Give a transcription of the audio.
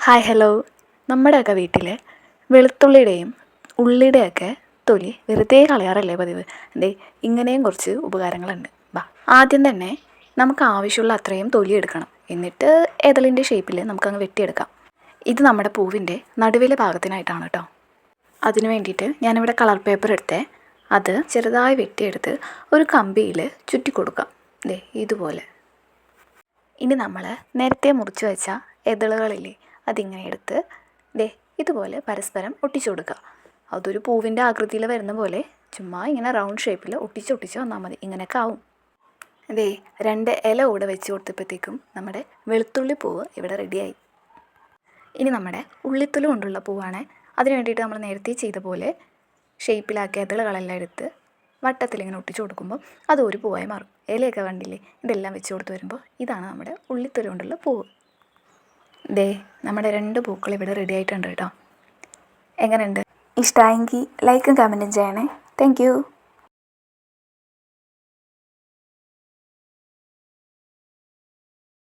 Hi hello. നമ്മുടെയൊക്കെ വീട്ടിൽ വെളുത്തുള്ളിയുടെയും ഉള്ളിയുടെയൊക്കെ തൊലി വെറുതെ കളയാറല്ലേ പതിവ്. ഇങ്ങനെയും കുറച്ച് ഉപകാരങ്ങളുണ്ട്. ആദ്യം തന്നെ നമുക്ക് ആവശ്യമുള്ള അത്രയും തൊലി എടുക്കണം. എന്നിട്ട് എതളിൻ്റെ ഷേപ്പിൽ നമുക്കങ്ങ് വെട്ടിയെടുക്കാം. ഇത് നമ്മുടെ പൂവിൻ്റെ നടുവിലെ ഭാഗത്തിനായിട്ടാണ് കേട്ടോ. അതിന് വേണ്ടിയിട്ട് ഞാനിവിടെ കളർ പേപ്പർ എടുത്തേ. അത് ചെറുതായി വെട്ടിയെടുത്ത് ഒരു കമ്പിയിൽ ചുറ്റി കൊടുക്കാം. ഇതുപോലെ. ഇനി നമ്മൾ നേരത്തെ മുറിച്ച് വെച്ച എതളുകളില്ലേ, അതിങ്ങനെ എടുത്ത് ഇതുപോലെ പരസ്പരം ഒട്ടിച്ചു കൊടുക്കുക. അതൊരു പൂവിൻ്റെ ആകൃതിയിൽ വരുന്ന പോലെ ചുമ്മാ ഇങ്ങനെ റൗണ്ട് ഷേപ്പിൽ ഒട്ടിച്ച് വന്നാൽ മതി. ഇങ്ങനെയൊക്കെ ആവും. 2 ഇല കൂടെ വെച്ച് കൊടുത്തപ്പോഴത്തേക്കും നമ്മുടെ വെളുത്തുള്ളി പൂവ് ഇവിടെ റെഡിയായി. ഇനി നമ്മുടെ ഉള്ളിത്തൊലി കൊണ്ടുള്ള പൂവാണ്. അതിന് വേണ്ടിയിട്ട് നമ്മൾ നേരത്തെ ചെയ്ത പോലെ ഷേപ്പിലാക്കിയ ഇതളുകളെല്ലാം എടുത്ത് വട്ടത്തിലിങ്ങനെ ഒട്ടിച്ചു കൊടുക്കുമ്പോൾ അത് ഒരു പൂവായി മാറും. ഇലയൊക്കെ കണ്ടില്ലേ? ഇതെല്ലാം വെച്ച് കൊടുത്ത് വരുമ്പോൾ ഇതാണ് നമ്മുടെ ഉള്ളിത്തൊലി കൊണ്ടുള്ള പൂവ്. നമ്മുടെ 2 പൂക്കൾ ഇവിടെ റെഡി ആയിട്ടുണ്ട് കേട്ടോ. എങ്ങനെയുണ്ട്? ഇഷ്ടമായെങ്കിൽ ലൈക്കും കമൻറ്റും ചെയ്യണേ. Thank you.